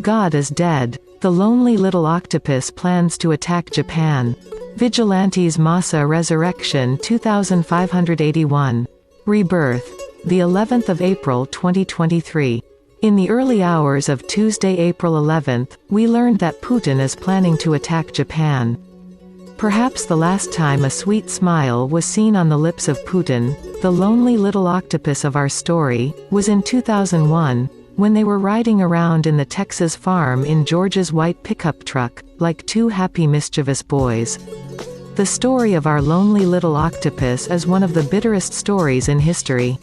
god is dead. The lonely little octopus plans to attack Japan. Vigilantes Masa Resurrection 2581. Rebirth. The 11th of April 2023. In the early hours of Tuesday, April 11th, we learned that Putin is planning to attack Japan. Perhaps the last time a sweet smile was seen on the lips of Putin, the lonely little octopus of our story, was in 2001, when they were riding around in the Texas farm in George's white pickup truck, like two happy mischievous boys. The story of our lonely little octopus is one of the bitterest stories in history.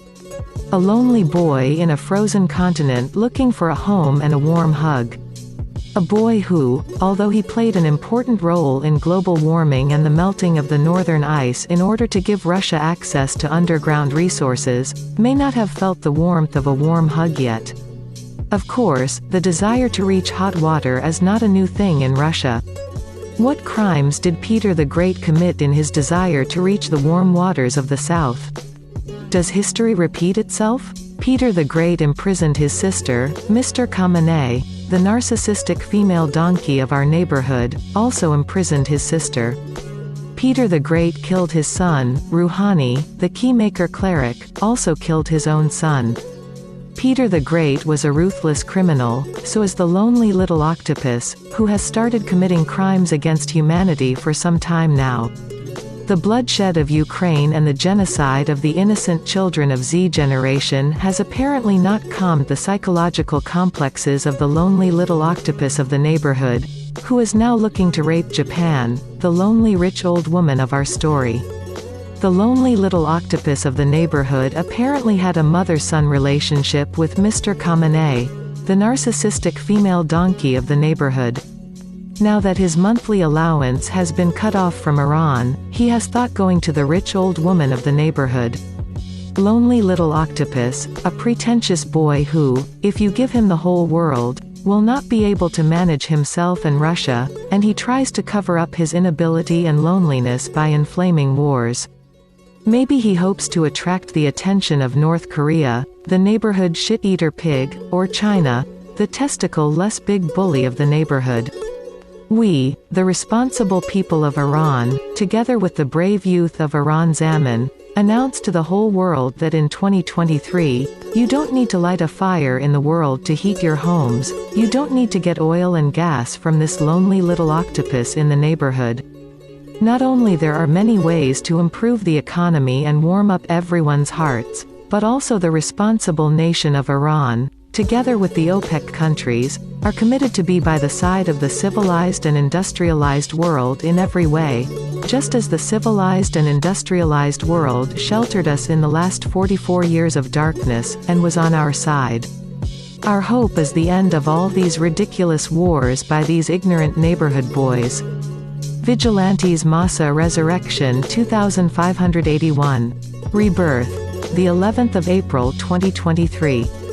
A lonely boy in a frozen continent looking for a home and a warm hug. A boy who, although he played an important role in global warming and the melting of the northern ice in order to give Russia access to underground resources, may not have felt the warmth of a warm hug yet. Of course, the desire to reach hot water is not a new thing in Russia. What crimes did Peter the Great commit in his desire to reach the warm waters of the south? Does history repeat itself? Peter the Great imprisoned his sister, Mr. Kamene, the narcissistic female donkey of our neighborhood, also imprisoned his sister. Peter the Great killed his son, Rouhani, the keymaker cleric, also killed his own son. Peter the Great was a ruthless criminal, so is the lonely little octopus, who has started committing crimes against humanity for some time now. The bloodshed of Ukraine and the genocide of the innocent children of Z generation has apparently not calmed the psychological complexes of the lonely little octopus of the neighborhood, who is now looking to rape Japan, the lonely rich old woman of our story. The lonely little octopus of the neighborhood apparently had a mother-son relationship with Mr. Kamene, the narcissistic female donkey of the neighborhood. Now that his monthly allowance has been cut off from Iran, he has thought going to the rich old woman of the neighborhood. Lonely little octopus, a pretentious boy who, if you give him the whole world, will not be able to manage himself and Russia, and he tries to cover up his inability and loneliness by inflaming wars. Maybe he hopes to attract the attention of North Korea, the neighborhood shit-eater pig, or China, the testicle-less big bully of the neighborhood. We, the responsible people of Iran, together with the brave youth of Iran Zaman, announced to the whole world that in 2023, you don't need to light a fire in the world to heat your homes, you don't need to get oil and gas from this lonely little octopus in the neighborhood. Not only there are many ways to improve the economy and warm up everyone's hearts, but also the responsible nation of Iran, together with the OPEC countries, are committed to be by the side of the civilized and industrialized world in every way, just as the civilized and industrialized world sheltered us in the last 44 years of darkness, and was on our side. Our hope is the end of all these ridiculous wars by these ignorant neighborhood boys. Vigilantes Masa Resurrection 2581. Rebirth. The 11th of April 2023.